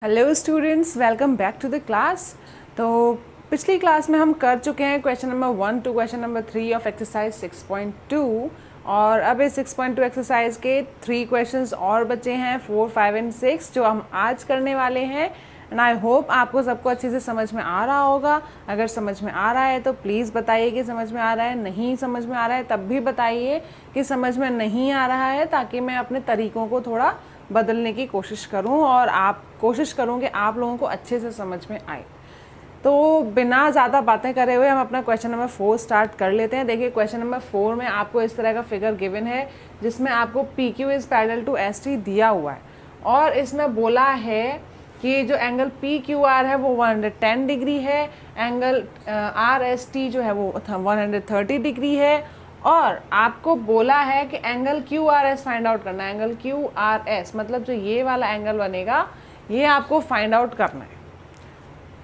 Hello students, welcome back to the class. तो पिछली class में हम कर चुके हैं question number 1 to question number 3 of exercise 6.2 और अब इस 6.2 एक्सरसाइज के 3 क्वेश्चंस और बचे हैं 4, 5 एंड 6 जो हम आज करने वाले हैं। एंड आई होप आपको सबको अच्छे से समझ में आ रहा होगा। अगर समझ में आ रहा है तो प्लीज़ बताइए कि समझ में आ रहा है, नहीं समझ में आ रहा है तब भी बताइए कि समझ में नहीं आ रहा है, ताकि मैं अपने तरीक़ों को थोड़ा बदलने की कोशिश करूं और आप कोशिश करूं कि आप लोगों को अच्छे से समझ में आए। तो बिना ज़्यादा बातें करे हुए हम अपना क्वेश्चन नंबर 4 स्टार्ट कर लेते हैं। देखिए क्वेश्चन नंबर 4 में आपको इस तरह का फिगर गिवन है जिसमें आपको PQ is parallel to ST दिया हुआ है और इसमें बोला है कि जो एंगल PQR है वो 110 डिग्री है, एंगल RST जो है वो 130 डिग्री है और आपको बोला है कि एंगल QRS फाइंड आउट करना है। एंगल QRS मतलब जो ये वाला एंगल बनेगा ये आपको फाइंड आउट करना है।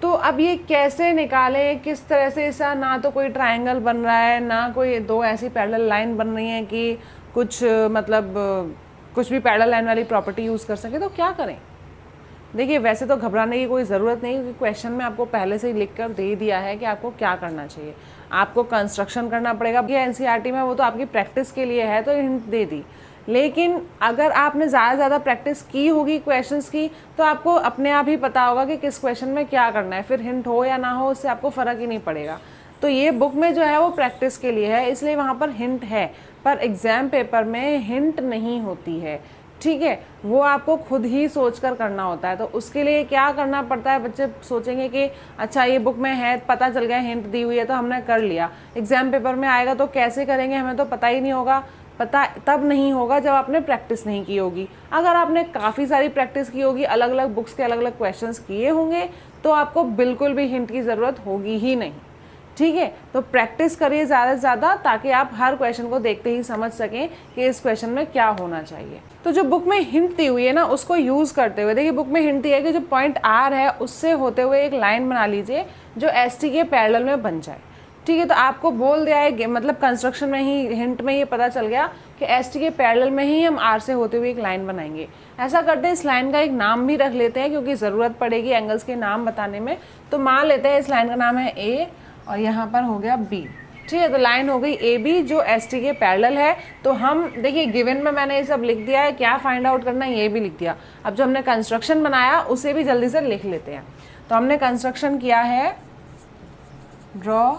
तो अब ये कैसे निकालें, किस तरह से इसका ना तो कोई ट्रायंगल बन रहा है ना कोई दो ऐसी पैरेलल लाइन बन रही हैं कि कुछ कुछ भी पैरेलल लाइन वाली प्रॉपर्टी यूज़ कर सके, तो क्या करें। देखिए वैसे तो घबराने की कोई ज़रूरत नहीं, क्योंकि क्वेश्चन में आपको पहले से ही लिख कर दे दिया है कि आपको क्या करना चाहिए। आपको कंस्ट्रक्शन करना पड़ेगा। ये NCERT में वो तो आपकी प्रैक्टिस के लिए है तो हिंट दे दी, लेकिन अगर आपने ज़्यादा प्रैक्टिस की होगी क्वेश्चंस की तो आपको अपने आप ही पता होगा कि किस क्वेश्चन में क्या करना है। फिर हिंट हो या ना हो उससे आपको फ़र्क ही नहीं पड़ेगा। तो ये बुक में जो है वो प्रैक्टिस के लिए है, इसलिए वहाँ पर हिंट है, पर एग्ज़ाम पेपर में हिंट नहीं होती है। ठीक है, वो आपको खुद ही सोचकर करना होता है। तो उसके लिए क्या करना पड़ता है, बच्चे सोचेंगे कि अच्छा ये बुक में है, पता चल गया हिंट दी हुई है तो हमने कर लिया। एग्ज़ाम पेपर में आएगा तो कैसे करेंगे, हमें तो पता ही नहीं होगा। पता तब नहीं होगा जब आपने प्रैक्टिस नहीं की होगी। अगर आपने काफ़ी सारी प्रैक्टिस की होगी, अलग अलग बुक्स के अलग अलग क्वेश्चंस किए होंगे, तो आपको बिल्कुल भी हिंट की ज़रूरत होगी ही नहीं। ठीक है, तो प्रैक्टिस करिए ज़्यादा से ज़्यादा, ताकि आप हर क्वेश्चन को देखते ही समझ सकें कि इस क्वेश्चन में क्या होना चाहिए। तो जो बुक में हिंट दी हुई है ना, उसको यूज़ करते हुए देखिए बुक में हिंट दी है कि जो पॉइंट R है उससे होते हुए एक लाइन बना लीजिए जो ST के पैरेलल में बन जाए। ठीक है, तो आपको बोल दिया है, मतलब कंस्ट्रक्शन में ही हिंट में ये पता चल गया कि ST के पैरेलल में ही हम R से होते हुए एक लाइन बनाएंगे। ऐसा करते हैं, इस लाइन का एक नाम भी रख लेते हैं क्योंकि ज़रूरत पड़ेगी एंगल्स के नाम बताने में। तो मान लेते हैं इस लाइन का नाम है A और यहाँ पर हो गया B। ठीक है, तो लाइन हो गई AB जो ST के पैरेलल है। तो हम देखिए गिवन में मैंने ये सब लिख दिया है, क्या फाइंड आउट करना है ये भी लिख दिया। अब जो हमने कंस्ट्रक्शन बनाया उसे भी जल्दी से लिख लेते हैं। तो हमने कंस्ट्रक्शन किया है, draw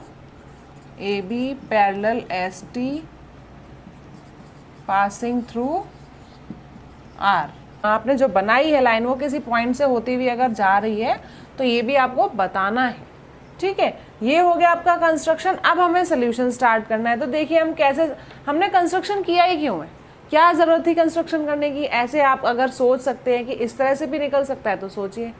AB parallel ST passing through R। आपने जो बनाई है लाइन वो किसी पॉइंट से होती हुई अगर जा रही है तो ये भी आपको बताना है। ठीक है, ये हो गया आपका कंस्ट्रक्शन। अब हमें सोल्यूशन स्टार्ट करना है। तो देखिए हम कैसे, हमने कंस्ट्रक्शन किया ही क्यों है, क्या ज़रूरत थी कंस्ट्रक्शन करने की। ऐसे आप अगर सोच सकते हैं कि इस तरह से भी निकल सकता है तो सोचिए।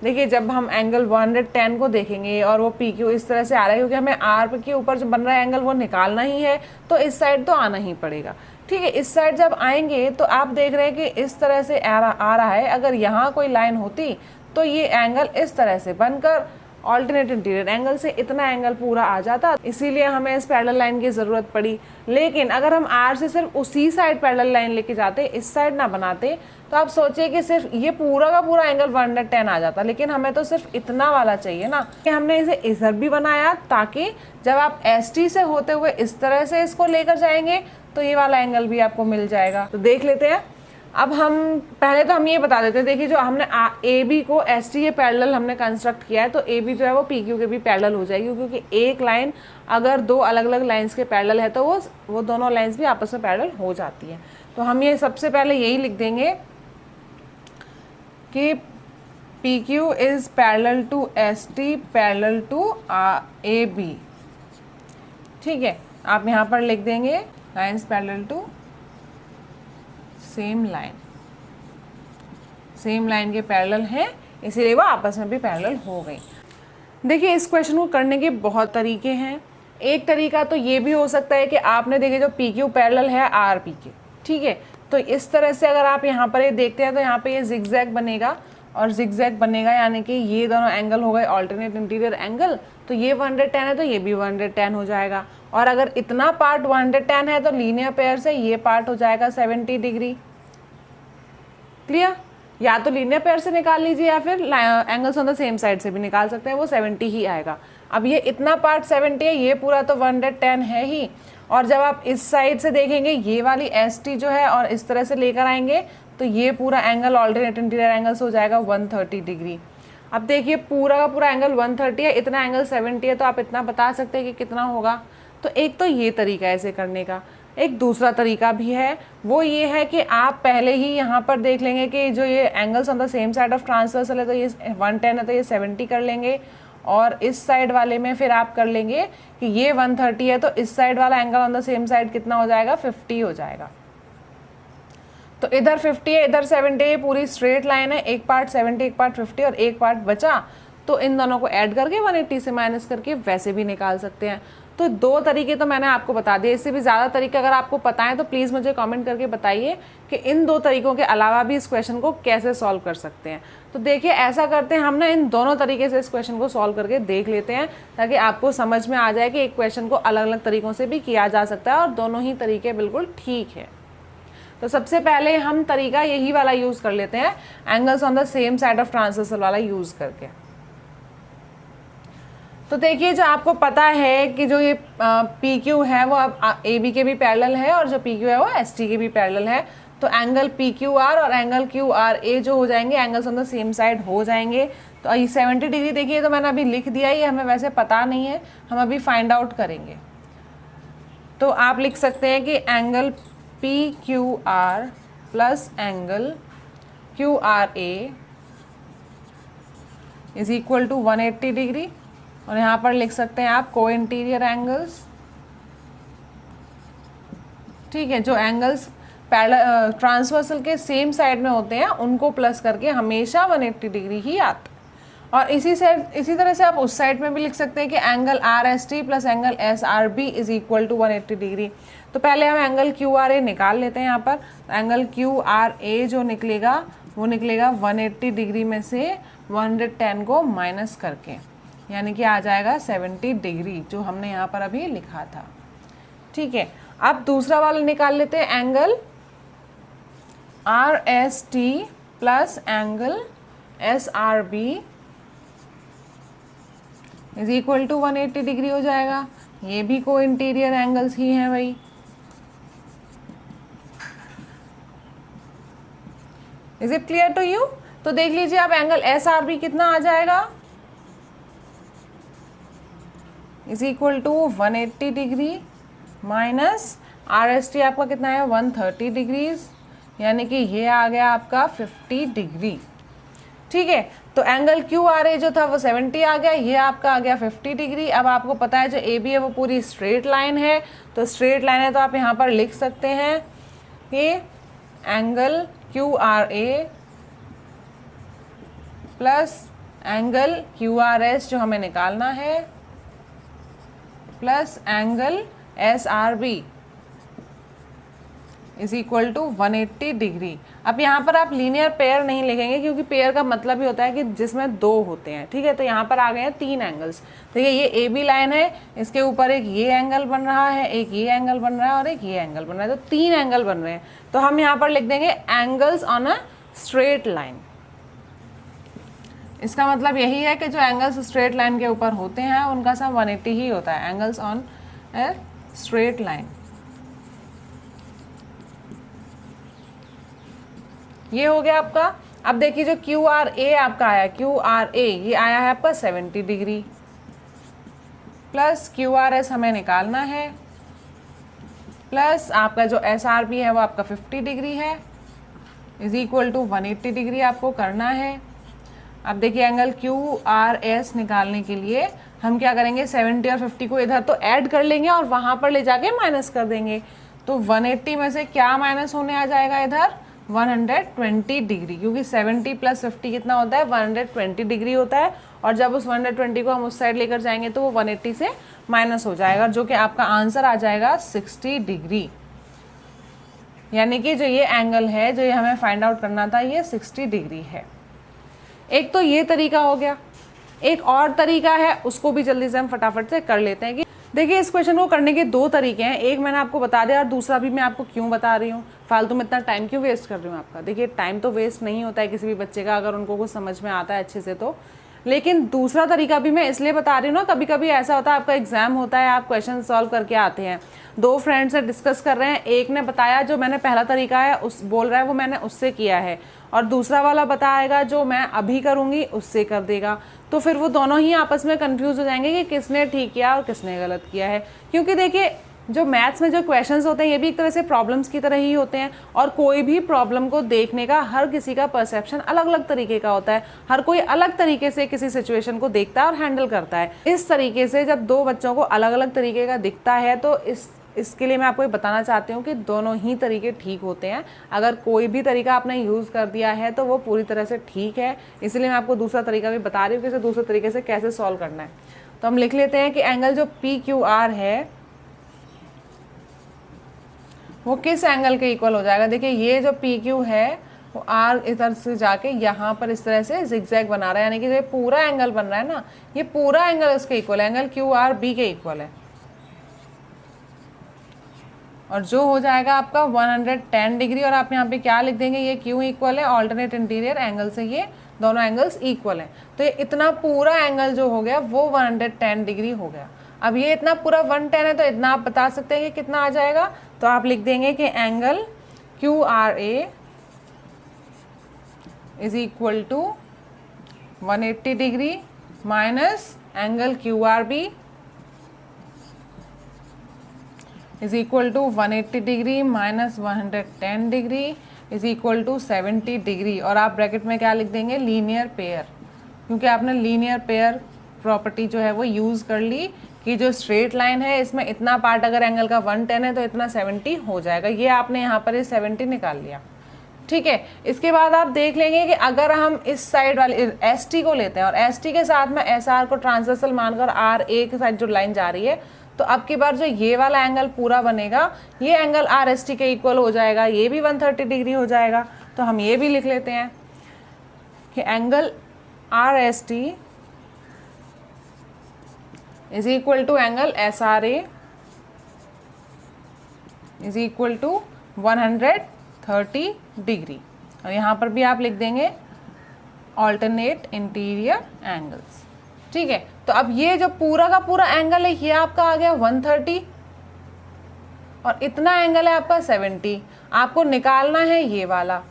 देखिए जब हम एंगल 110 को देखेंगे और वो PQ इस तरह से आ रहा है, क्योंकि हमें R के ऊपर जो बन रहा है एंगल वो निकालना ही है, तो इस साइड तो आना ही पड़ेगा। ठीक है, इस साइड जब आएंगे तो आप देख रहे हैं कि इस तरह से आ रहा है। अगर यहाँ कोई लाइन होती तो ये एंगल इस तरह से बनकर ऑल्टरनेट इंटीरियर एंगल से इतना एंगल पूरा आ जाता, इसीलिए हमें इस पैरेलल लाइन की ज़रूरत पड़ी। लेकिन अगर हम R से सिर्फ उसी साइड पैरेलल लाइन लेके जाते, इस साइड ना बनाते, तो आप सोचिए कि सिर्फ ये पूरा का पूरा एंगल 110 आ जाता। लेकिन हमें तो सिर्फ इतना वाला चाहिए ना, कि हमने इसे इधर भी बनाया ताकि जब आप ST से होते हुए इस तरह से इसको लेकर जाएंगे तो ये वाला एंगल भी आपको मिल जाएगा। तो देख लेते हैं। अब हम पहले तो हम ये बता देते हैं, देखिए जो हमने AB को ST के पैरेलल हमने कंस्ट्रक्ट किया है, तो AB जो है वो PQ के भी पैरेलल हो जाएगी, क्योंकि एक लाइन अगर दो अलग अलग लाइंस के पैरेलल है तो वो दोनों लाइंस भी आपस में पैरेलल हो जाती हैं। तो हम ये सबसे पहले यही लिख देंगे कि PQ is parallel to ST parallel to AB। ठीक है, आप यहाँ पर लिख देंगे lines parallel to same line के पैरेलल हैं, इसीलिए वो आपस में भी पैरेलल हो गई। देखिए इस क्वेश्चन को करने के बहुत तरीके हैं। एक तरीका तो ये भी हो सकता है कि आपने देखिए जो PQ पैरेलल है RPQ, ठीक है, तो इस तरह से अगर आप यहाँ पर ये देखते हैं तो यहाँ पे ये जिगजैग बनेगा और जिगजैग बनेगा, यानी कि ये दोनों एंगल हो गए ऑल्टरनेट इंटीरियर एंगल। तो ये 110 है तो ये भी 110 हो जाएगा, और अगर इतना पार्ट 110 है तो लीनियर पेयर से ये पार्ट हो जाएगा 70 डिग्री। क्लियर, या तो लीनियर पेयर से निकाल लीजिए या फिर angles on the same side से भी निकाल सकते हैं, वो 70 ही आएगा। अब ये इतना पार्ट 70 है, ये पूरा तो 110 है ही, और जब आप इस साइड से देखेंगे ये वाली ST जो है और इस तरह से लेकर आएंगे तो ये पूरा एंगल ऑल्टरनेट इंटीरियर एंगल्स हो जाएगा 130 डिग्री। अब देखिए पूरा का पूरा एंगल 130 है, इतना एंगल 70 है, तो आप इतना बता सकते हैं कि कितना होगा। तो एक तो ये तरीका है ऐसे करने का। एक दूसरा तरीका भी है, वो ये है कि आप पहले ही यहाँ पर देख लेंगे कि जो ये angles on the same side of transversal है तो ये 110 है तो ये 70 कर लेंगे, और इस साइड वाले में फिर आप कर लेंगे कि ये 130 है तो इस साइड वाला angle on the same side कितना हो जाएगा, 50 हो जाएगा। तो इधर 50 है, इधर 70 है, पूरी स्ट्रेट लाइन है, एक पार्ट 70 एक पार्ट 50 और एक पार्ट बचा, तो इन दोनों को ऐड करके 180 से माइनस करके वैसे भी निकाल सकते हैं। तो दो तरीके तो मैंने आपको बता दिए, इससे भी ज़्यादा तरीके अगर आपको पता है तो प्लीज़ मुझे कमेंट करके बताइए कि इन दो तरीकों के अलावा भी इस क्वेश्चन को कैसे सॉल्व कर सकते हैं। तो देखिए ऐसा करते हैं हम ना, इन दोनों तरीके से इस क्वेश्चन को सॉल्व करके देख लेते हैं, ताकि आपको समझ में आ जाए कि एक क्वेश्चन को अलग अलग तरीक़ों से भी किया जा सकता है और दोनों ही तरीके बिल्कुल ठीक है। तो सबसे पहले हम तरीका यही वाला यूज़ कर लेते हैं, angles on the same side of transversal वाला यूज़ करके। तो देखिए जो आपको पता है कि जो ये PQ है वो अब AB के भी पैरेलल है और जो PQ है वो ST के भी पैरेलल है। तो एंगल PQR और एंगल QRA जो हो जाएंगे, angles on the same side हो जाएंगे। तो ये 70 डिग्री देखिए तो मैंने अभी लिख दिया, ये हमें वैसे पता नहीं है, हम अभी फाइंड आउट करेंगे। तो आप लिख सकते हैं कि angle PQR plus angle QRA is equal to 180 degree, और यहाँ पर लिख सकते हैं आप को इंटीरियर एंगल्स। ठीक है, जो एंगल्स पैरेलल ट्रांसवर्सल के सेम साइड में होते हैं उनको प्लस करके हमेशा 180 डिग्री ही आता है। और इसी तरह से आप उस साइड में भी लिख सकते हैं कि angle RST plus angle SRB is equal to 180 degree. तो पहले हम एंगल QRA निकाल लेते हैं। यहाँ पर एंगल QRA जो निकलेगा वो निकलेगा 180 डिग्री में से 110 को माइनस करके, यानी कि आ जाएगा 70 डिग्री, जो हमने यहाँ पर अभी लिखा था। ठीक है, अब दूसरा वाला निकाल लेते हैं, angle RST plus angle SRB is equal to 180 degree हो जाएगा। ये भी को इंटीरियर एंगल्स ही हैं भाई। Is it clear to you? तो देख लीजिए आप एंगल SRB कितना आ जाएगा, is equal to 180 degree minus RST आपका कितना है 130 डिग्रीज, यानी कि ये आ गया आपका 50 डिग्री। ठीक है, तो एंगल QRA जो था वो 70 आ गया, ये आपका आ गया 50 डिग्री। अब आपको पता है जो AB है वो पूरी स्ट्रेट लाइन है, तो स्ट्रेट लाइन है तो आप यहाँ पर लिख सकते हैं कि angle QRA plus angle QRS जो हमें निकालना है plus angle SRB is equal to 180 degree. अब यहाँ पर आप लीनियर पेयर नहीं लिखेंगे, क्योंकि पेयर का मतलब ही होता है कि जिसमें दो होते हैं। ठीक है, तो यहाँ पर आ गए हैं 3 एंगल्स। देखिए ये AB लाइन है, इसके ऊपर एक ये एंगल बन रहा है, एक ये एंगल बन रहा है और एक ये एंगल बन रहा है, तो 3 एंगल बन रहे हैं। तो हम यहाँ पर लिख देंगे angles on a straight line. इसका मतलब यही है कि जो एंगल्स स्ट्रेट लाइन के ऊपर होते हैं उनका सम 180 ही होता है, angles on a straight line. ये हो गया आपका। अब देखिए जो QRA आपका आया, QRA ये आया है आपका 70 डिग्री प्लस QRS हमें निकालना है, प्लस आपका जो SRB है वो आपका 50 डिग्री है, इज इक्वल टू 180 डिग्री आपको करना है। अब देखिए एंगल QRS निकालने के लिए हम क्या करेंगे, 70 और 50 को इधर तो ऐड कर लेंगे और वहाँ पर ले जाके माइनस कर देंगे। तो 180 में से क्या माइनस होने आ जाएगा इधर, 120 डिग्री, क्योंकि 70 प्लस 50 कितना होता है, 120 डिग्री होता है। और जब उस 120 को हम उस साइड लेकर जाएंगे तो वो 180 से माइनस हो जाएगा, जो कि आपका आंसर आ जाएगा 60 डिग्री। यानी कि जो ये एंगल है जो ये हमें फाइंड आउट करना था, ये 60 डिग्री है। एक तो ये तरीका हो गया, एक और तरीका है, उसको भी जल्दी से हम फटाफट से कर लेते हैं। कि देखिए इस क्वेश्चन को करने के 2 तरीके हैं, एक मैंने आपको बता दिया और दूसरा भी मैं आपको क्यों बता रही हूँ। फालतू में इतना टाइम क्यों वेस्ट कर रही हूँ आपका। देखिए टाइम तो वेस्ट नहीं होता है किसी भी बच्चे का अगर उनको कुछ समझ में आता है अच्छे से तो। लेकिन दूसरा तरीका भी मैं इसलिए बता रही हूँ ना, कभी कभी ऐसा होता है आपका एग्जाम होता है, आप क्वेश्चन सॉल्व करके आते हैं, दो फ्रेंड्स से डिस्कस कर रहे हैं, एक ने बताया जो मैंने पहला तरीका है उस बोल रहा है वो मैंने उससे किया है, और दूसरा वाला बताएगा जो मैं अभी करूँगी उससे कर देगा। तो फिर वो दोनों ही आपस में कंफ्यूज हो जाएंगे कि किसने ठीक किया और किसने गलत किया है। क्योंकि देखिए जो मैथ्स में जो क्वेश्चंस होते हैं ये भी एक तरह से प्रॉब्लम्स की तरह ही होते हैं, और कोई भी प्रॉब्लम को देखने का हर किसी का परसेप्शन अलग अलग तरीके का होता है। हर कोई अलग तरीके से किसी सिचुएशन को देखता है और हैंडल करता है। इस तरीके से जब दो बच्चों को अलग अलग तरीके का दिखता है तो इसके लिए मैं आपको ये बताना चाहती हूँ कि दोनों ही तरीके ठीक होते हैं। अगर कोई भी तरीका आपने यूज़ कर दिया है तो वो पूरी तरह से ठीक है, इसलिए मैं आपको दूसरा तरीका भी बता रही हूँ कि इसे दूसरे तरीके से कैसे सॉल्व करना है। तो हम लिख लेते हैं कि एंगल जो PQR है वो किस एंगल के इक्वल हो जाएगा। देखिए ये जो PQ है वो R इधर से जाके यहाँ पर इस तरह से जिगजैग बना रहा है, यानी कि जो पूरा एंगल बन रहा है ना, ये पूरा एंगल उसके इक्वल है, एंगल QRB के इक्वल है। और जो हो जाएगा आपका 110 डिग्री, और आप यहाँ पे क्या लिख देंगे, ये Q इक्वल है ऑल्टरनेट इंटीरियर एंगल से, ये दोनों एंगल्स इक्वल हैं। तो ये इतना पूरा एंगल जो हो गया वो 110 डिग्री हो गया। अब ये इतना पूरा 110 है तो इतना आप बता सकते हैं कि कितना आ जाएगा। तो आप लिख देंगे कि angle QRA is equal to 180 degree minus angle QRB is equal to 180 degree minus 110 degree is equal to 70 degree. और आप ब्रैकेट में क्या लिख देंगे, लीनियर पेयर, क्योंकि आपने लीनियर पेयर प्रॉपर्टी जो है वो यूज़ कर ली कि जो स्ट्रेट लाइन है इसमें इतना पार्ट अगर एंगल का 110 है तो इतना 70 हो जाएगा। ये आपने यहाँ पर ये 70 निकाल लिया, ठीक है। इसके बाद आप देख लेंगे कि अगर हम इस साइड वाले ST को लेते हैं और ST के साथ में SR को ट्रांसवर्सल मानकर RA के साइड जो लाइन जा रही है, तो अब की बार जो ये वाला एंगल पूरा बनेगा ये एंगल RST के इक्वल हो जाएगा, ये भी 130 डिग्री हो जाएगा। तो हम ये भी लिख लेते हैं कि angle RST is equal to angle SRA is equal to 130 degree. और यहाँ पर भी आप लिख देंगे ऑल्टरनेट इंटीरियर एंगल्स, ठीक है। तो अब ये जो पूरा का पूरा एंगल है ये आपका आ गया 130 और इतना एंगल है आपका 70। आपको निकालना है ये वाला,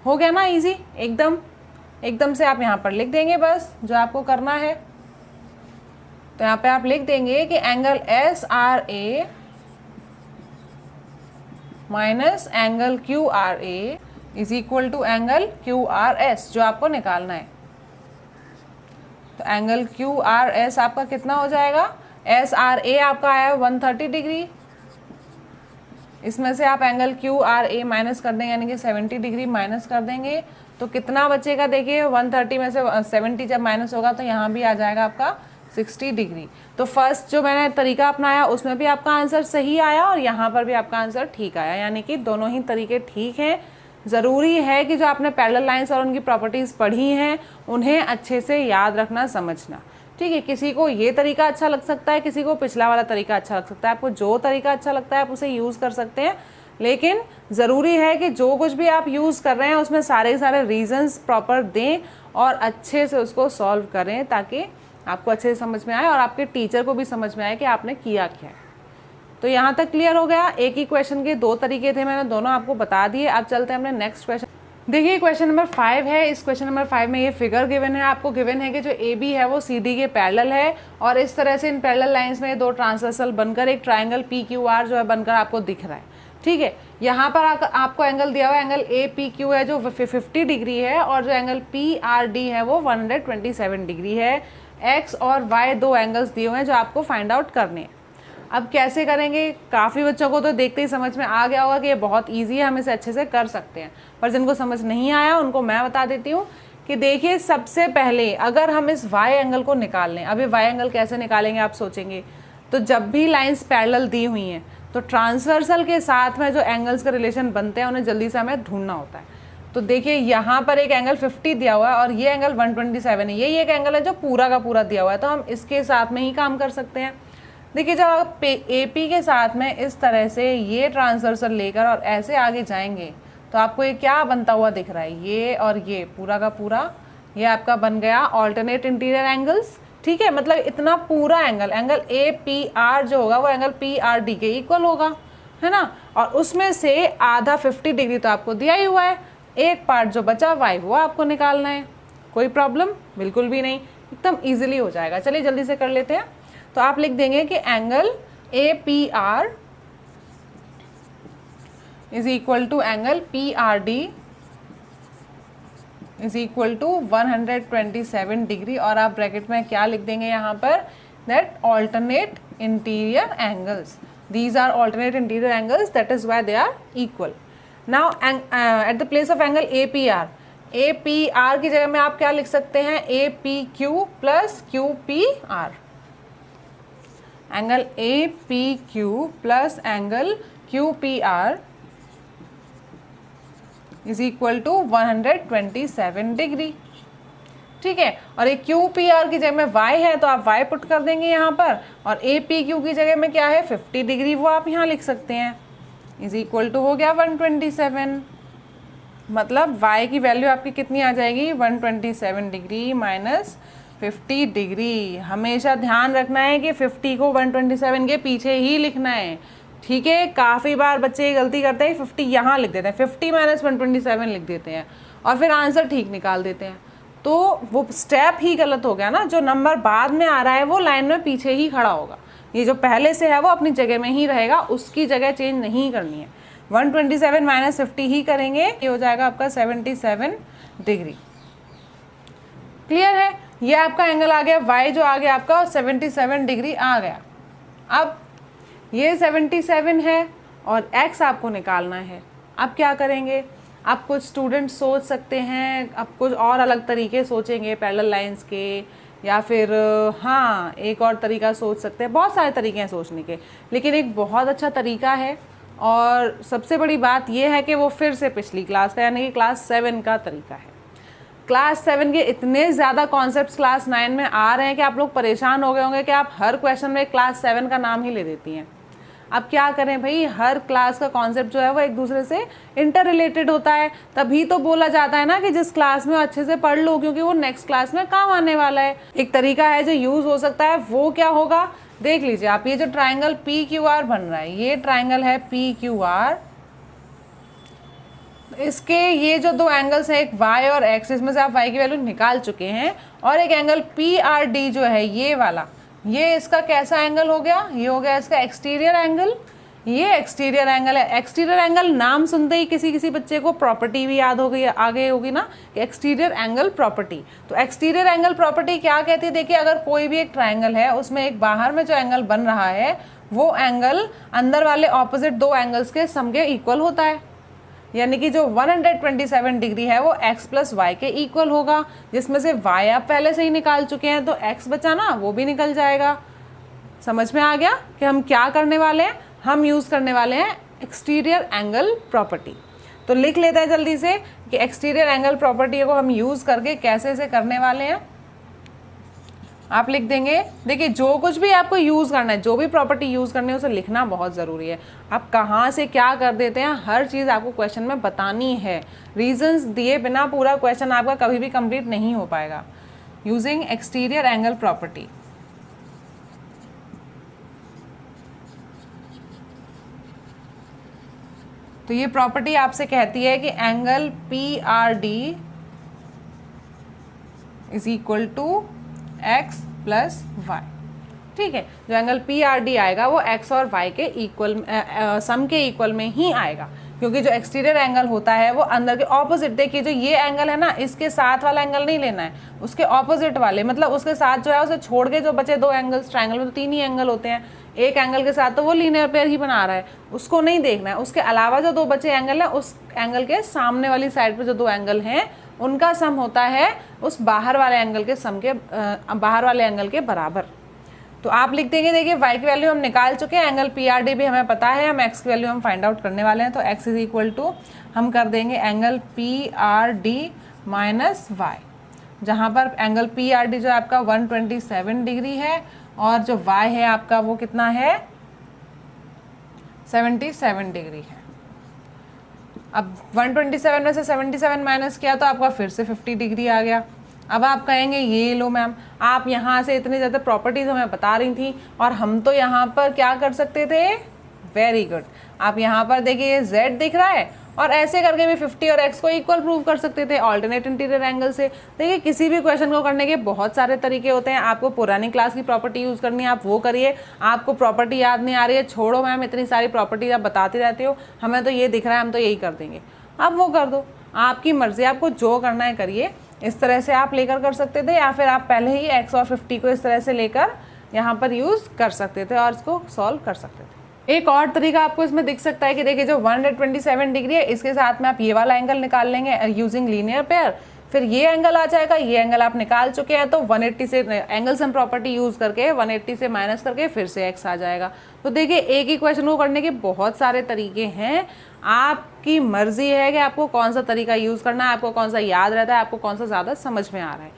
हो गया ना इजी, एकदम से आप यहाँ पर लिख देंगे बस जो आपको करना है। तो यहाँ पे आप लिख देंगे कि angle SRA minus angle QRA is equal to angle QRS जो आपको निकालना है। तो एंगल QRS आपका कितना हो जाएगा, SRA आपका आया 130 डिग्री, इसमें से आप एंगल QRA माइनस कर देंगे यानी कि 70 डिग्री माइनस कर देंगे तो कितना बचेगा, देखिए 130 में से 70 जब माइनस होगा तो यहाँ भी आ जाएगा आपका 60 डिग्री। तो फर्स्ट जो मैंने तरीका अपनाया उसमें भी आपका आंसर सही आया और यहाँ पर भी आपका आंसर ठीक आया, यानी कि दोनों ही तरीके ठीक हैं। ज़रूरी है कि जो आपने पैरेलल लाइंस और उनकी प्रॉपर्टीज़ पढ़ी हैं उन्हें अच्छे से याद रखना, समझना, ठीक है। किसी को ये तरीका अच्छा लग सकता है, किसी को पिछला वाला तरीका अच्छा लग सकता है, आपको जो तरीका अच्छा लगता है आप उसे यूज़ कर सकते हैं। लेकिन ज़रूरी है कि जो कुछ भी आप यूज़ कर रहे हैं उसमें सारे रीजंस प्रॉपर दें और अच्छे से उसको सॉल्व करें ताकि आपको अच्छे से समझ में आए और आपके टीचर को भी समझ में आए कि आपने किया क्या है। तो यहाँ तक क्लियर हो गया। एक ही क्वेश्चन के दो तरीके थे, मैंने दोनों आपको बता दिए। अब चलते हैं अपने नेक्स्ट क्वेश्चन। देखिए क्वेश्चन नंबर 5 है। इस क्वेश्चन नंबर 5 में ये फिगर गिवन है, आपको गिवन है कि जो AB है वो CD के पैरेलल है और इस तरह से इन पैरेलल लाइंस में दो ट्रांसवर्सल बनकर एक ट्राइंगल PQR जो है बनकर आपको दिख रहा है, ठीक है। यहाँ पर आपको एंगल दिया हुआ है, एंगल APQ है जो 50 डिग्री है और जो एंगल PRD है वो 127 डिग्री है। X और Y दो एंगल्स दिए हुए हैं जो आपको फाइंड आउट करने हैं। अब कैसे करेंगे, काफ़ी बच्चों को तो देखते ही समझ में आ गया होगा कि ये बहुत इजी है, हम इसे अच्छे से कर सकते हैं, पर जिनको समझ नहीं आया उनको मैं बता देती हूँ कि देखिए सबसे पहले अगर हम इस Y एंगल को निकाल लें, अब ये Y एंगल कैसे निकालेंगे आप सोचेंगे, तो जब भी लाइंस पैरेलल दी हुई हैं तो ट्रांसवर्सल के साथ में जो एंगल्स का रिलेशन बनते हैं उन्हें जल्दी से हमें ढूंढना होता है। तो देखिए यहाँ पर एक एंगल 50 दिया हुआ है और ये एंगल 127 है, यही एक एंगल है जो पूरा का पूरा दिया हुआ है, तो हम इसके साथ में ही काम कर सकते हैं। देखिए जब आप AP के साथ में इस तरह से ये ट्रांसवर्सल लेकर और ऐसे आगे जाएंगे तो आपको ये क्या बनता हुआ दिख रहा है, ये और ये पूरा का पूरा ये आपका बन गया ऑल्टरनेट इंटीरियर एंगल्स। ठीक है, मतलब इतना पूरा एंगल APR जो होगा वो एंगल PRD के इक्वल होगा, है ना। और उसमें से आधा 50 डिग्री तो आपको दिया ही हुआ है, एक पार्ट जो बचा Y वो आपको निकालना है। कोई प्रॉब्लम बिल्कुल भी नहीं, एकदम इजीली हो जाएगा। चलिए जल्दी से कर लेते हैं। तो आप लिख देंगे कि angle APR is equal to angle PRD is equal to 127 degree, और आप ब्रैकेट में क्या लिख देंगे यहाँ पर, that alternate interior angles, these are alternate interior angles, that is why they are equal. Now at the place of angle APR की जगह में आप क्या लिख सकते हैं, APQ plus QPR, angle APQ plus angle QPR is equal to 127 degree. ठीक है, और ये QPR की जगह में Y है तो आप Y पुट कर देंगे यहाँ पर, और APQ की जगह में क्या है 50 डिग्री, वो आप यहाँ लिख सकते हैं, इज इक्वल टू हो गया 127। मतलब Y की वैल्यू आपकी कितनी आ जाएगी, 127 डिग्री माइनस 50 डिग्री। हमेशा ध्यान रखना है कि 50 को 127 के पीछे ही लिखना है। ठीक है, काफ़ी बार बच्चे ये गलती करते हैं, 50 यहाँ लिख देते हैं, 50 माइनस 127 लिख देते हैं और फिर आंसर ठीक निकाल देते हैं, तो वो स्टेप ही गलत हो गया ना। जो नंबर बाद में आ रहा है वो लाइन में पीछे ही खड़ा होगा, ये जो पहले से है वो अपनी जगह में ही रहेगा, उसकी जगह चेंज नहीं करनी है। 127 माइनस 50 ही करेंगे, ये हो जाएगा आपका 77 डिग्री। क्लियर है, ये आपका एंगल आ गया, Y जो आ गया आपका 77 डिग्री आ गया। अब ये 77 है और X आपको निकालना है। अब क्या करेंगे, आप कुछ स्टूडेंट सोच सकते हैं, अब कुछ और अलग तरीके सोचेंगे पैरेलल लाइंस के, या फिर हाँ एक और तरीका सोच सकते हैं, बहुत सारे तरीके हैं सोचने के, लेकिन एक बहुत अच्छा तरीका है और सबसे बड़ी बात यह है कि वो फिर से पिछली क्लास का यानी कि क्लास 7 का तरीका है। क्लास 7 के इतने ज़्यादा कॉन्सेप्ट्स क्लास 9 में आ रहे हैं कि आप लोग परेशान हो गए होंगे कि आप हर क्वेश्चन में क्लास 7 का नाम ही ले देती हैं। अब क्या करें भाई, हर क्लास का कॉन्सेप्ट जो है वो एक दूसरे से इंटर रिलेटेड होता है, तभी तो बोला जाता है ना कि जिस क्लास में अच्छे से पढ़ लो, क्योंकि वो नेक्स्ट क्लास में काम आने वाला है। एक तरीका है जो यूज़ हो सकता है, वो क्या होगा देख लीजिए आप। ये जो ट्राइंगल PQR बन रहा है, ये ट्राइंगल है PQR, इसके ये जो दो एंगल्स हैं, एक Y और X, इसमें से आप Y की वैल्यू निकाल चुके हैं, और एक एंगल PRD जो है ये वाला, ये इसका कैसा एंगल हो गया, ये हो गया इसका एक्सटीरियर एंगल। ये एक्सटीरियर एंगल है। एक्सटीरियर एंगल नाम सुनते ही किसी किसी बच्चे को प्रॉपर्टी भी याद हो गई, आगे होगी ना कि एक्सटीरियर एंगल प्रॉपर्टी। तो एक्सटीरियर एंगल प्रॉपर्टी क्या कहती है, देखिए अगर कोई भी एक ट्राइंगल है, उसमें एक बाहर में जो एंगल बन रहा है वो एंगल अंदर वाले ऑपोजिट दो एंगल्स के सम के इक्वल होता है, यानी कि जो 127 डिग्री है वो x प्लस वाई के इक्वल होगा, जिसमें से y आप पहले से ही निकाल चुके हैं, तो x बचा ना वो भी निकल जाएगा। समझ में आ गया कि हम क्या करने वाले हैं, हम यूज़ करने वाले हैं एक्सटीरियर एंगल प्रॉपर्टी। तो लिख लेते हैं जल्दी से कि एक्सटीरियर एंगल प्रॉपर्टी को हम यूज़ करके कैसे से करने वाले हैं। आप लिख देंगे, देखिए जो कुछ भी आपको यूज़ करना है, जो भी प्रॉपर्टी यूज़ करनी है उसे लिखना बहुत ज़रूरी है। आप कहाँ से क्या कर देते हैं, हर चीज़ आपको क्वेश्चन में बतानी है। रीजंस दिए बिना पूरा क्वेश्चन आपका कभी भी कंप्लीट नहीं हो पाएगा। यूजिंग एक्सटीरियर एंगल प्रॉपर्टी, तो ये प्रॉपर्टी आपसे कहती है कि angle PRD is equal to x plus y. ठीक है, जो एंगल PRD आएगा वो x और y के इक्वल सम के इक्वल में ही आएगा, क्योंकि जो एक्सटीरियर एंगल होता है वो अंदर के ऑपोजिट, देखिए जो ये एंगल है ना, इसके साथ वाला एंगल नहीं लेना है, उसके ऑपोजिट वाले, मतलब उसके साथ जो है उसे छोड़ के जो बचे दो एंगल्स, ट्राइंगल में तो 3 ही एंगल होते हैं, एक एंगल के साथ तो वो लीनियर पेयर ही बना रहा है, उसको नहीं देखना है। उसके अलावा जो दो बचे एंगल है, उस एंगल के सामने वाली साइड पर जो दो एंगल हैं उनका सम होता है उस बाहर वाले एंगल के सम के बाहर वाले एंगल के बराबर। तो आप लिख देंगे, देखिए y की वैल्यू हम निकाल चुके हैं, एंगल PRD भी हमें पता है, हम x की वैल्यू हम फाइंड आउट करने वाले हैं, तो x इज इक्वल टू हम कर देंगे एंगल PRD माइनस y, जहाँ पर एंगल PRD जो आपका 127 डिग्री है और जो y है आपका वो कितना है 77 डिग्री है। अब 127 में से 77 माइनस किया तो आपका फिर से 50 डिग्री आ गया। अब आप कहेंगे ये लो मैम, आप यहाँ से इतनी ज़्यादा प्रॉपर्टीज़ हमें बता रही थी और हम तो यहाँ पर क्या कर सकते थे, वेरी गुड, आप यहाँ पर देखिए ये z दिख रहा है और ऐसे करके भी 50 और x को इक्वल प्रूव कर सकते थे ऑल्टरनेट इंटीरियर एंगल से। देखिए किसी भी क्वेश्चन को करने के बहुत सारे तरीके होते हैं, आपको पुरानी क्लास की प्रॉपर्टी यूज़ करनी है आप वो करिए, आपको प्रॉपर्टी याद नहीं आ रही है छोड़ो मैम, इतनी सारी प्रॉपर्टी आप बताती रहती हो, हमें तो ये दिख रहा है हम तो यही कर देंगे, आप वो कर दो, आपकी मर्ज़ी, आपको जो करना है करिए। इस तरह से आप लेकर कर सकते थे या फिर आप पहले ही x और 50 को इस तरह से लेकर यहाँ पर यूज़ कर सकते थे और इसको सॉल्व कर सकते थे। एक और तरीका आपको इसमें दिख सकता है कि देखिए जो 127 डिग्री है इसके साथ में आप ये वाला एंगल निकाल लेंगे यूजिंग लीनियर पेयर, फिर ये एंगल आ जाएगा, ये एंगल आप निकाल चुके हैं तो 180 से एंगल सम प्रॉपर्टी यूज़ करके 180 से माइनस करके फिर से x आ जाएगा। तो देखिए एक ही क्वेश्चन को करने के बहुत सारे तरीके हैं, आपकी मर्जी है कि आपको कौन सा तरीका यूज़ करना है, आपको कौन सा याद रहता है, आपको कौन सा ज़्यादा समझ में आ रहा है।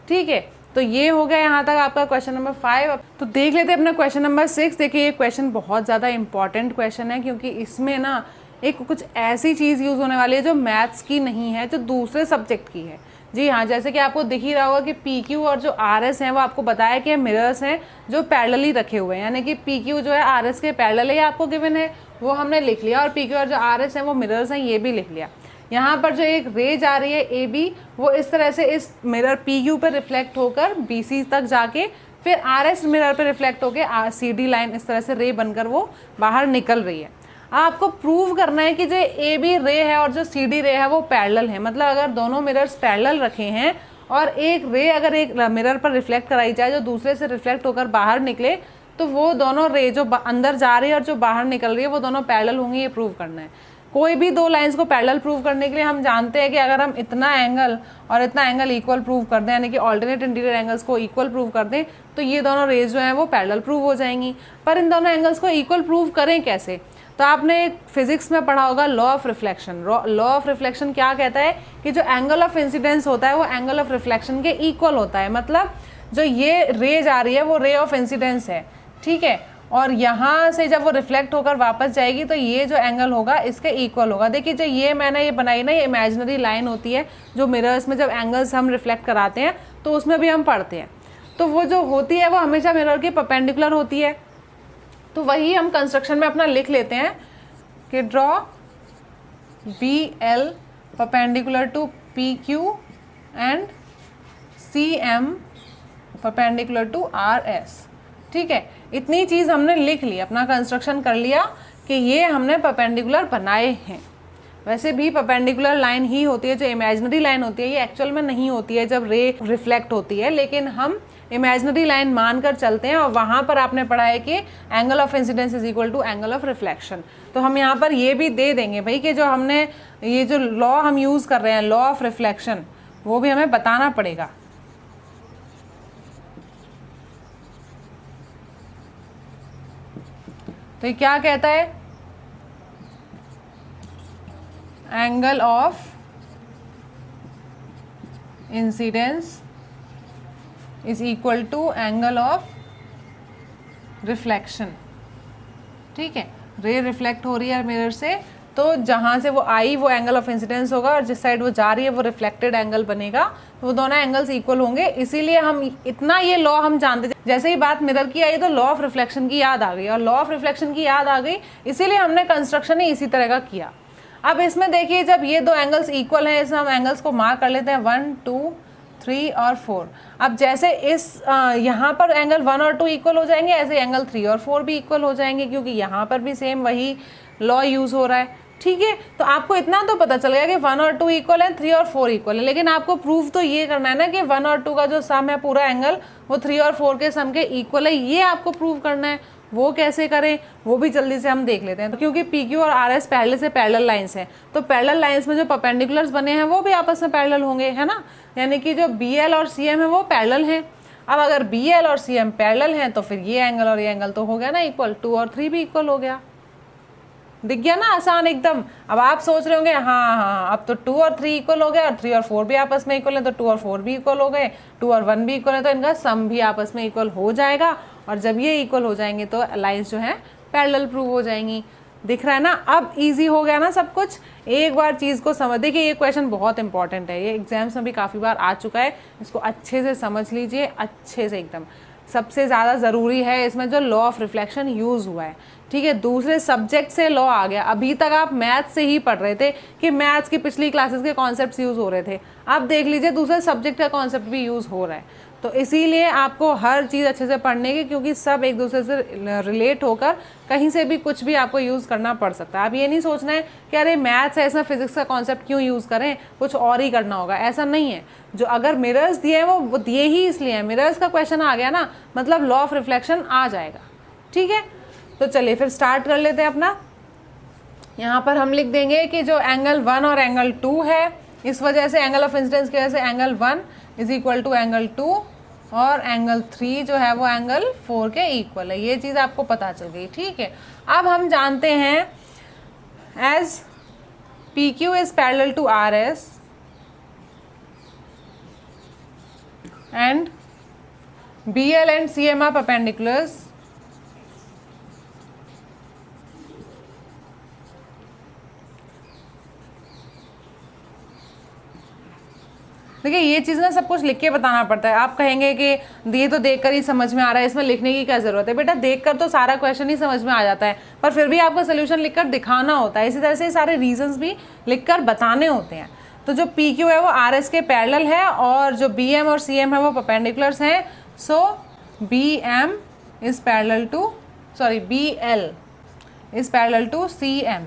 ठीक है, तो ये हो गया यहाँ तक आपका क्वेश्चन नंबर 5। तो देख लेते हैं अपना क्वेश्चन नंबर 6। देखिए ये क्वेश्चन बहुत ज़्यादा इंपॉर्टेंट क्वेश्चन है क्योंकि इसमें ना एक कुछ ऐसी चीज़ यूज़ होने वाली है जो मैथ्स की नहीं है, जो दूसरे सब्जेक्ट की है। जी हाँ, जैसे कि आपको दिख ही रहा होगा कि PQ और जो RS हैं वो आपको बताया कि मिरर्स हैं जो पैरेलली रखे हुए हैं, यानी कि PQ जो है RS के पैरेलल है आपको गिवन है, वो हमने लिख लिया, और PQ और जो RS हैं वो मिरर्स हैं ये भी लिख लिया। यहाँ पर जो एक रे जा रही है AB वो इस तरह से इस मिरर PQ पर रिफ्लेक्ट होकर BC तक जाके फिर RS मिरर पर रिफ्लेक्ट होकर CD लाइन इस तरह से रे बनकर वो बाहर निकल रही है। आपको प्रूव करना है कि जो AB रे है और जो CD रे है वो पैरेलल है, मतलब अगर दोनों मिरर्स पैरेलल रखे हैं और एक रे अगर एक मिरर पर रिफ्लेक्ट कराई जाए जो दूसरे से रिफ्लेक्ट होकर बाहर निकले तो वो दोनों रे जो अंदर जा रही है और जो बाहर निकल रही है वो दोनों पैरेलल होंगी, ये प्रूव करना है। कोई भी दो लाइंस को पैरेलल प्रूव करने के लिए हम जानते हैं कि अगर हम इतना एंगल और इतना एंगल इक्वल प्रूव कर दें, यानी कि ऑल्टरनेट इंटीरियर एंगल्स को इक्वल प्रूव कर दें, तो ये दोनों रेज जो हैं वो पैरेलल प्रूव हो जाएंगी। पर इन दोनों एंगल्स को इक्वल प्रूव करें कैसे, तो आपने फिजिक्स में पढ़ा होगा law of reflection. Law of reflection क्या कहता है कि जो एंगल ऑफ इंसिडेंस होता है वो एंगल ऑफ रिफ्लेक्शन के इक्वल होता है, मतलब जो ये रे जा रही है वो रे ऑफ इंसिडेंस है, ठीक है, और यहाँ से जब वो रिफ्लेक्ट होकर वापस जाएगी तो ये जो एंगल होगा इसके इक्वल होगा। देखिए जो ये मैंने ये बनाई ना, ये इमेजिनरी लाइन होती है जो मिरर्स में जब एंगल्स हम रिफ्लेक्ट कराते हैं तो उसमें भी हम पढ़ते हैं, तो वो जो होती है वो हमेशा मिरर के परपेंडिकुलर होती है। तो वही हम कंस्ट्रक्शन में अपना लिख लेते हैं कि draw BL perpendicular to PQ and CM perpendicular to RS। ठीक है, इतनी चीज़ हमने लिख ली, अपना कंस्ट्रक्शन कर लिया कि ये हमने परपेंडिकुलर बनाए हैं। वैसे भी परपेंडिकुलर लाइन ही होती है, जो इमेजिनरी लाइन होती है ये एक्चुअल में नहीं होती है जब रे रिफ्लेक्ट होती है, लेकिन हम इमेजिनरी लाइन मानकर चलते हैं और वहाँ पर आपने पढ़ा है कि angle of incidence is equal to angle of reflection. तो हम यहाँ पर ये भी दे देंगे भाई कि जो हमने ये जो लॉ हम यूज़ कर रहे हैं लॉ ऑफ रिफ्लेक्शन वो भी हमें बताना पड़ेगा। तो ये क्या कहता है, angle of incidence is equal to angle of reflection. ठीक है, रे रिफ्लेक्ट हो रही है मिरर से, तो जहाँ से वो आई वो एंगल ऑफ इंसिडेंस होगा और जिस साइड वो जा रही है वो रिफ्लेक्टेड एंगल बनेगा, तो वो दोनों एंगल्स इक्वल होंगे। इसीलिए हम इतना ये लॉ हम जानते थे, जैसे ही बात मिरर की आई तो लॉ ऑफ रिफ्लेक्शन की याद आ गई, और लॉ ऑफ रिफ्लेक्शन की याद आ गई इसीलिए हमने कंस्ट्रक्शन ही इसी तरह का किया। अब इसमें देखिए जब ये दो एंगल्स इक्वल हैं, इसमें हम एंगल्स को मार्क कर लेते हैं 1 2 3 और 4। अब जैसे इस यहाँ पर एंगल 1 और 2 इक्वल हो जाएंगे, ऐसे एंगल 3 और 4 भी इक्वल हो जाएंगे क्योंकि यहाँ पर भी सेम वही लॉ यूज़ हो रहा है। ठीक है, तो आपको इतना तो पता चल गया कि 1 और 2 इक्वल है, 3 और 4 इक्वल है, लेकिन आपको प्रूफ तो ये करना है ना कि 1 और 2 का जो सम है पूरा एंगल वो 3 और 4 के सम के इक्वल है, ये आपको प्रूव करना है। वो कैसे करें वो भी जल्दी से हम देख लेते हैं। तो क्योंकि PQ और RS पहले से पैरेलल लाइंस हैं, तो पैरेलल लाइंस में जो परपेंडिकुलर्स बने हैं वो भी आपस में पैरेलल होंगे, है ना, यानी कि जो BL और CM है वो पैरेलल हैं। अब अगर BL और CM पैरेलल हैं तो फिर ये एंगल और ये एंगल तो हो गया ना इक्वल, 2 और 3 भी इक्वल हो गया। दिख गया ना, आसान एकदम। अब आप सोच रहे होंगे हाँ अब तो 2 और 3 इक्वल हो गए और 3 और 4 भी आपस में इक्वल है, तो 2 और 4 भी इक्वल हो गए, 2 और 1 भी इक्वल है, तो इनका सम भी आपस में इक्वल हो जाएगा और जब ये इक्वल हो जाएंगे तो लाइन्स जो हैं पैरेलल प्रूव हो जाएंगी। दिख रहा है ना, अब इजी हो गया ना सब कुछ। एक बार चीज़ को समझ, देखिए ये क्वेश्चन बहुत इंपॉर्टेंट है, ये एग्जाम्स में भी काफ़ी बार आ चुका है, इसको अच्छे से समझ लीजिए, अच्छे से एकदम। सबसे ज़्यादा ज़रूरी है इसमें जो लॉ ऑफ रिफ्लेक्शन यूज़ हुआ है, ठीक है, दूसरे सब्जेक्ट से लॉ आ गया। अभी तक आप मैथ्स से ही पढ़ रहे थे कि मैथ्स की पिछली क्लासेस के कॉन्सेप्ट्स यूज़ हो रहे थे, अब देख लीजिए दूसरे सब्जेक्ट का कॉन्सेप्ट भी यूज़ हो रहा है। तो इसीलिए आपको हर चीज़ अच्छे से पढ़ने की, क्योंकि सब एक दूसरे से रिलेट होकर कहीं से भी कुछ भी आपको यूज़ करना पड़ सकता है। आप ये नहीं सोचना है कि अरे मैथ्स है इसमें फिजिक्स का कॉन्सेप्ट क्यों यूज़ करें, कुछ और ही करना होगा, ऐसा नहीं है। जो अगर मिरर्स दिए हैं वो दिए ही इसलिए हैं, मिरर्स का क्वेश्चन आ गया ना मतलब लॉ ऑफ रिफ्लेक्शन आ जाएगा, ठीक है। तो चलिए फिर स्टार्ट कर लेते हैं अपना। यहाँ पर हम लिख देंगे कि जो एंगल 1 और एंगल 2 है, इस वजह से एंगल ऑफ इंसिडेंस की वजह से angle 1 is equal to angle 2 और एंगल 3 जो है वो एंगल 4 के इक्वल है। ये चीज़ आपको पता चल गई, ठीक है। अब हम जानते हैं as P Q is parallel to R S and B L and C M are perpendiculars, देखिए ये चीज़ ना सब कुछ लिख के बताना पड़ता है। आप कहेंगे कि ये तो देखकर ही समझ में आ रहा है, इसमें लिखने की क्या ज़रूरत है। बेटा देखकर तो सारा क्वेश्चन ही समझ में आ जाता है, पर फिर भी आपको सोल्यूशन लिखकर दिखाना होता है। इसी तरह से सारे रीजंस भी लिखकर बताने होते हैं। तो जो पी क्यू है वो आर एस के पैरेलल है और जो बी एम और सी एम है वो परपेंडिकुलर्स हैं। So B M is parallel to, sorry B L is parallel to C M.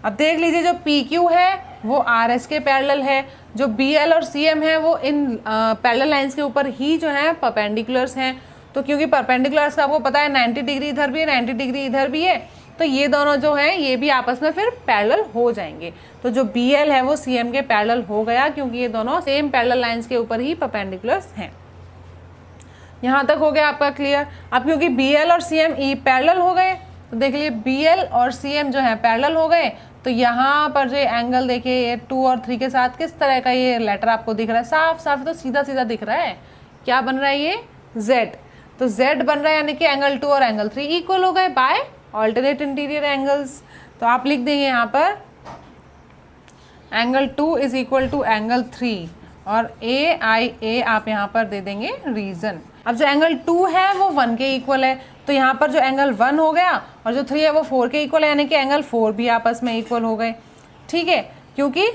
अब देख लीजिए जो पी क्यू है वो आर एस के पैरेलल है, जो बी एल और सी एम है वो इन पैरेलल लाइंस के ऊपर ही जो है परपेंडिकुलर्स हैं। तो क्योंकि परपेंडिकुलर्स का आपको पता है 90 डिग्री इधर भी है 90 डिग्री इधर भी है, तो ये दोनों जो हैं ये भी आपस में फिर पैरेलल हो जाएंगे। तो जो बी एल है वो सी एम के पैरेलल हो गया, क्योंकि ये दोनों सेम पैरेलल लाइंस के ऊपर ही परपेंडिकुलर्स हैं। यहाँ तक हो गया आपका क्लियर। अब क्योंकि बी एल और सी एम पैरेलल हो गए, तो देख लीजिए बी एल और सी एम जो है पैरेलल हो गए, तो यहाँ पर जो एंगल देखिए ये 2 और 3 के साथ किस तरह का ये लेटर आपको दिख रहा है, साफ साफ तो सीधा सीधा दिख रहा है। क्या बन रहा है ये Z, तो Z बन रहा है, यानी कि एंगल 2 और एंगल 3 इक्वल हो गए बाय ऑल्टरनेट इंटीरियर एंगल्स। तो आप लिख देंगे यहाँ पर angle 2 is equal to angle 3 और ए आप यहाँ पर दे देंगे रीजन। अब जो एंगल 2 है वो 1 के इक्वल है, तो यहाँ पर जो एंगल 1 हो गया और जो 3 है वो 4 के इक्वल है, यानी कि एंगल 4 भी आपस में इक्वल हो गए, ठीक है। क्योंकि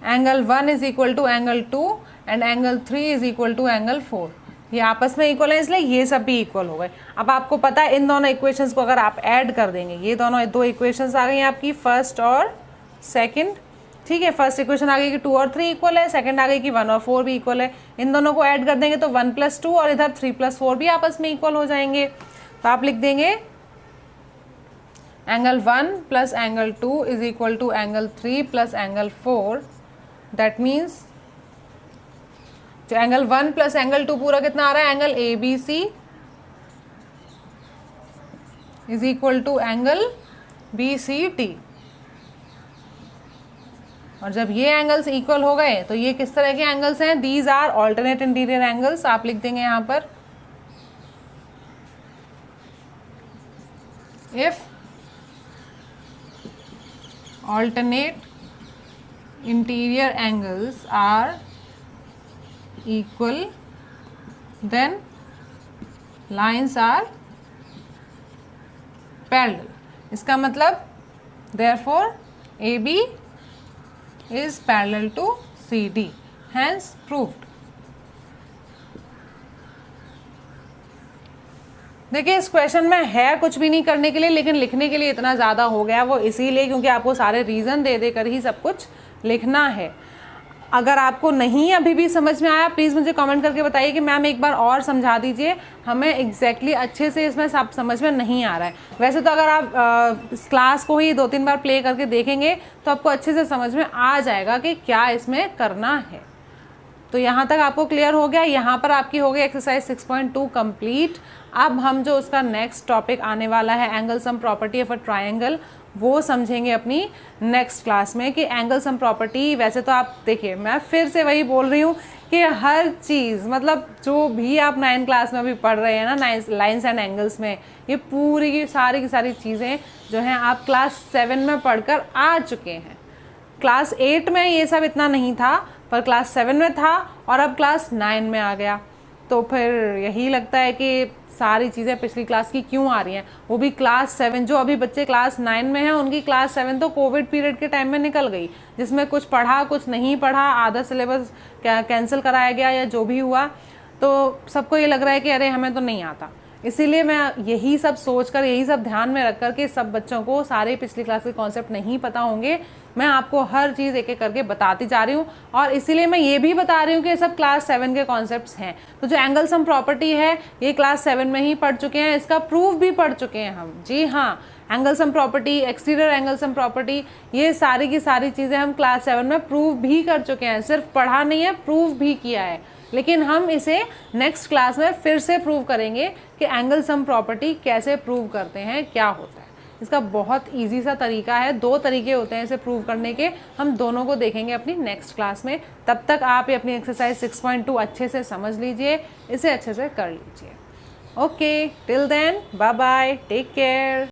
angle 1 is equal to angle 2 and angle 3 is equal to angle 4, ये आपस में इक्वल है, इसलिए ये सब भी इक्वल हो गए। अब आपको पता है इन दोनों इक्वेशंस को अगर आप ऐड कर देंगे, ये दोनों 2 इक्वेशंस आ गई आपकी, फर्स्ट और सेकंड, ठीक है। फर्स्ट इक्वेशन आ गई कि 2 और 3 इक्वल है, सेकंड आ गई कि 1 और 4 भी इक्वल है। इन दोनों को ऐड कर देंगे तो 1 + 2 और इधर 3 + 4 भी आपस में इक्वल हो जाएंगे। तो आप लिख देंगे angle 1 + angle 2 is equal to angle 3 + angle 4। That means जो एंगल 1 + एंगल 2 पूरा कितना आ रहा है, angle ABC is equal to angle BCD। और जब ये एंगल्स इक्वल हो गए तो ये किस तरह के एंगल्स हैं, these are alternate interior angles. आप लिख देंगे यहाँ पर if alternate interior angles are equal then lines are parallel। इसका मतलब therefore AB is parallel to CD, hence proved। देखिए इस क्वेश्चन में है कुछ भी नहीं करने के लिए, लेकिन लिखने के लिए इतना ज़्यादा हो गया, वो इसीलिए क्योंकि आपको सारे रीज़न दे देकर ही सब कुछ लिखना है। अगर आपको नहीं अभी भी समझ में आया प्लीज़ मुझे कमेंट करके बताइए कि मैम एक बार और समझा दीजिए, हमें एग्जैक्टली अच्छे से इसमें सब समझ में नहीं आ रहा है। वैसे तो अगर आप इस क्लास को ही 2-3 बार प्ले करके देखेंगे तो आपको अच्छे से समझ में आ जाएगा कि क्या इसमें करना है। तो यहाँ तक आपको क्लियर हो गया। यहाँ पर आपकी हो गई एक्सरसाइज 6.2 कंप्लीट। अब हम जो उसका नेक्स्ट टॉपिक आने वाला है angle sum property of a triangle, वो समझेंगे अपनी नेक्स्ट क्लास में कि एंगल सम प्रॉपर्टी। वैसे तो आप देखिए मैं फिर से वही बोल रही हूँ कि हर चीज़, मतलब जो भी आप 9th क्लास में अभी पढ़ रहे हैं ना, लाइन्स एंड एंगल्स में, ये पूरी की सारी चीज़ें जो हैं आप क्लास 7 में पढ़कर आ चुके हैं। क्लास 8 में ये सब इतना नहीं था, पर क्लास 7 में था और अब क्लास 9 में आ गया। तो फिर यही लगता है कि सारी चीज़ें पिछली क्लास की क्यों आ रही हैं, वो भी क्लास 7। जो अभी बच्चे क्लास 9 में हैं उनकी क्लास 7 तो कोविड पीरियड के टाइम में निकल गई, जिसमें कुछ पढ़ा कुछ नहीं पढ़ा, आधा सिलेबस कैंसिल कराया गया या जो भी हुआ। तो सबको ये लग रहा है कि अरे हमें तो नहीं आता। इसीलिए मैं यही सब सोचकर, यही सब ध्यान में रखकर कि सब बच्चों को सारे पिछली क्लास के कॉन्सेप्ट नहीं पता होंगे, मैं आपको हर चीज़ एक एक करके बताती जा रही हूँ। और इसीलिए मैं ये भी बता रही हूँ कि सब क्लास 7 के कॉन्सेप्ट्स हैं। तो जो एंगल सम प्रॉपर्टी है ये क्लास 7 में ही पढ़ चुके हैं, इसका प्रूफ भी पढ़ चुके हैं हम। जी हाँ, angle sum property, exterior angle sum property, ये सारी की सारी चीज़ें हम क्लास 7 में प्रूव भी कर चुके हैं। सिर्फ पढ़ा नहीं है, प्रूव भी किया है। लेकिन हम इसे नेक्स्ट क्लास में फिर से प्रूव करेंगे कि एंगल सम प्रॉपर्टी कैसे प्रूव करते हैं, क्या होता है। इसका बहुत इजी सा तरीका है, 2 तरीके होते हैं इसे प्रूव करने के। हम दोनों को देखेंगे अपनी नेक्स्ट क्लास में। तब तक आप ये अपनी एक्सरसाइज 6.2 अच्छे से समझ लीजिए, इसे अच्छे से कर लीजिए। Okay, till then, bye bye, take care.